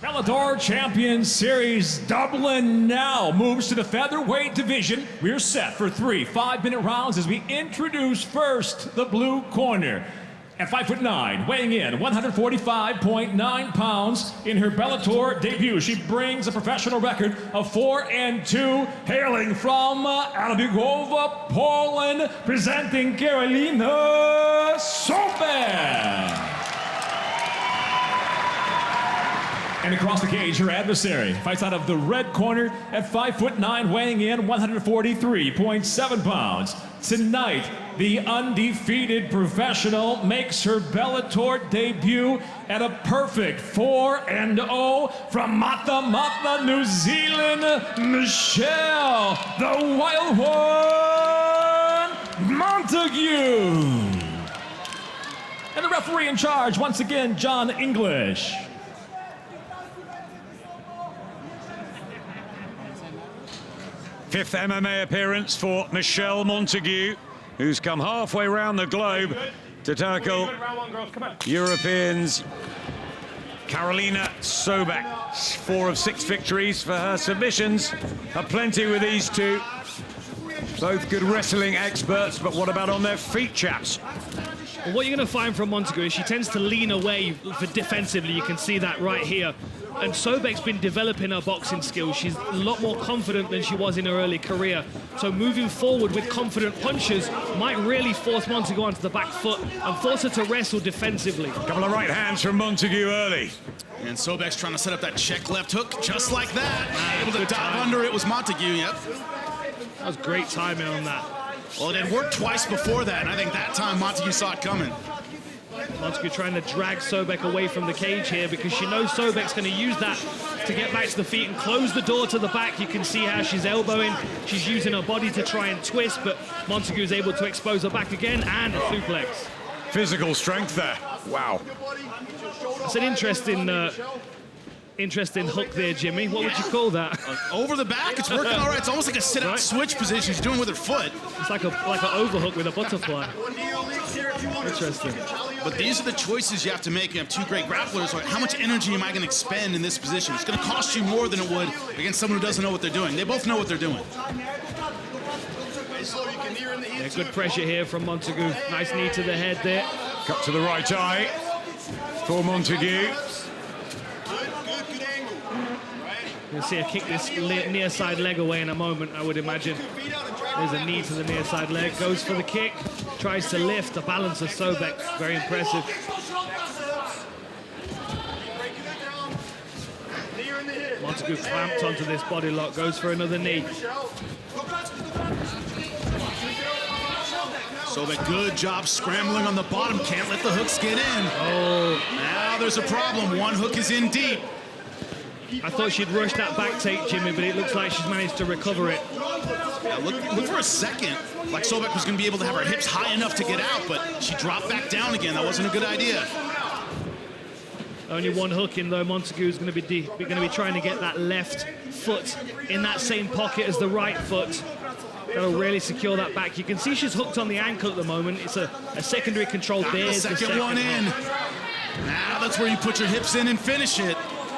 Bellator Champions Series Dublin now moves to the featherweight division. We're set for 3 5-minute rounds as we introduce first the blue corner. At 5'9", weighing in 145.9 pounds in her Bellator debut, she brings a professional record of 4-2, hailing from Alabigova, Poland, presenting Karolina Sobek. And across the cage, her adversary fights out of the red corner at 5'9", weighing in 143.7 pounds. Tonight, the undefeated professional makes her Bellator debut at a perfect 4-0 from Mata, New Zealand, Michelle, the Wild One, Montague. And the referee in charge, once again, John English. Fifth MMA appearance for Michelle Montague, who's come halfway around the globe to tackle Europeans. Karolina Sobek, 4 of 6 victories for her submissions. Plenty with these two. Both good wrestling experts, but what about on their feet, chaps? Well, what you're going to find from Montague is she tends to lean away for defensively. You can see that right here. And Sobek's been developing her boxing skills. She's a lot more confident than she was in her early career. So moving forward with confident punches might really force Montague onto the back foot and force her to wrestle defensively. Couple of right hands from Montague early. And Sobek's trying to set up that check left hook just like that. Able to dive under it was Montague, yep. That was great timing on that. Well, it had worked twice before that, and I think that time Montague saw it coming. Montague trying to drag Sobek away from the cage here because she knows Sobek's going to use that to get back to the feet and close the door to the back. You can see how she's elbowing. She's using her body to try and twist, but Montague is able to expose her back again and a suplex. Physical strength there. Wow. It's an interesting hook there, Jimmy. What would you call that? Over the back, it's working all right. It's almost like a sit-out switch position she's doing with her foot. It's like an overhook with a butterfly. Interesting. But these are the choices you have to make. You have two great grapplers. How much energy am I going to expend in this position? It's going to cost you more than it would against someone who doesn't know what they're doing. They both know what they're doing. Yeah, good pressure here from Montague. Nice knee to the head there. Cut to the right eye for Montague. You'll see her kick this near side leg away in a moment, I would imagine. There's a knee to the near side leg, goes for the kick, tries to lift the balance of Sobek. Very impressive. Montague clamped onto this body lock, goes for another knee. Sobek, good job scrambling on the bottom, can't let the hooks get in. Oh, now there's a problem. One hook is in deep. I thought she'd rush that back take, Jimmy, but it looks like she's managed to recover it. Yeah, look for a second. Like Sobek was going to be able to have her hips high enough to get out, but she dropped back down again. That wasn't a good idea. Only one hook in, though. Montague is going to be trying to get that left foot in that same pocket as the right foot. That'll really secure that back. You can see she's hooked on the ankle at the moment. It's a secondary control. There's the second one in. Now that's where you put your hips in and finish it.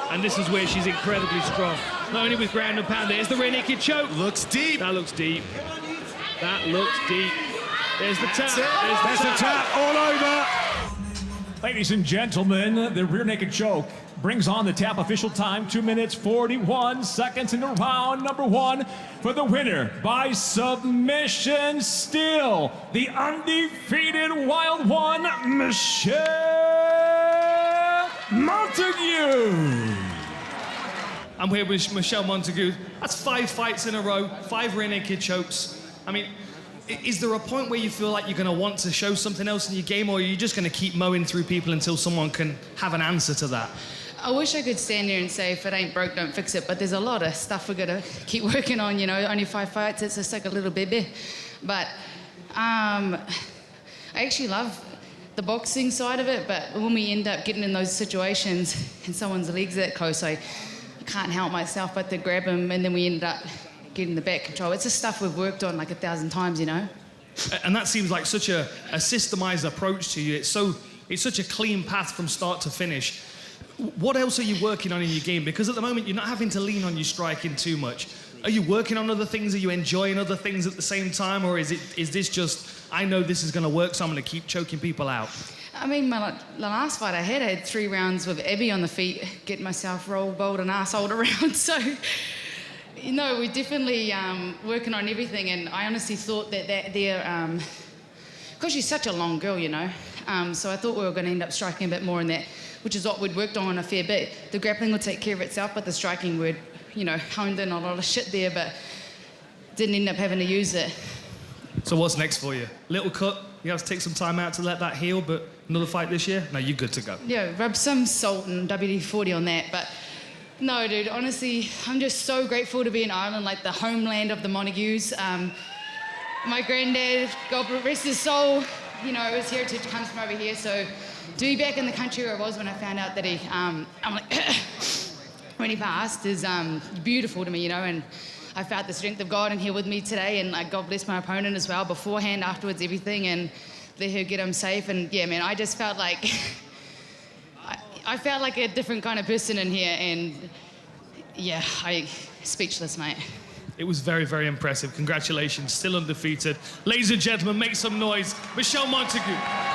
And this is where she's incredibly strong. Not only with ground and pound, there's the rear naked choke. Looks deep. That looks deep. That looks deep. There's the tap. There's the tap all over. Ladies and gentlemen, the rear naked choke brings on the tap. Official time, 2 minutes, 41 seconds into round number 1 for the winner by submission. Still, the undefeated Wild One, Michelle Montague. I'm here with Michelle Montague. That's 5 fights in a row, 5 rear naked chokes. I mean, is there a point where you feel like you're going to want to show something else in your game, or are you just going to keep mowing through people until someone can have an answer to that? I wish I could stand here and say, if it ain't broke, don't fix it. But there's a lot of stuff we're going to keep working on, you know. Only 5 fights, it's just like a little baby. But I actually love the boxing side of it, but when we end up getting in those situations and someone's leg's that close, I can't help myself but to grab him, and then we end up getting the back control. It's just stuff we've worked on like 1,000 times, you know. And that seems like such a systemized approach to you. It's such a clean path from start to finish. What else are you working on in your game? Because at the moment, you're not having to lean on your striking too much. Are you working on other things? Are you enjoying other things at the same time? Or is this just, I know this is going to work, so I'm going to keep choking people out? I mean, the last fight I had 3 rounds with Abby on the feet, getting myself rolled, bowled, and arseholed around. So, you know, we're definitely working on everything. And I honestly thought that there, because she's such a long girl, you know, so I thought we were going to end up striking a bit more in that, which is what we'd worked on a fair bit. The grappling would take care of itself, but the striking would, you know, honed in a lot of shit there, but didn't end up having to use it. So what's next for you? Little cut? You have to take some time out to let that heal, but another fight this year? No, you're good to go. Yeah, rub some salt and WD-40 on that, but no, dude, honestly, I'm just so grateful to be in Ireland, like the homeland of the Montagues. My granddad, God rest his soul, you know, his heritage comes from over here, so to be back in the country where I was when I found out that he, I'm like, when he passed is beautiful to me, you know, and I felt the strength of God in here with me today, and like, God bless my opponent as well, beforehand, afterwards, everything, and let her get him safe, and yeah, man, I just felt like, I felt like a different kind of person in here, and yeah, speechless, mate. It was very, very impressive. Congratulations, still undefeated. Ladies and gentlemen, make some noise. Michelle Montague.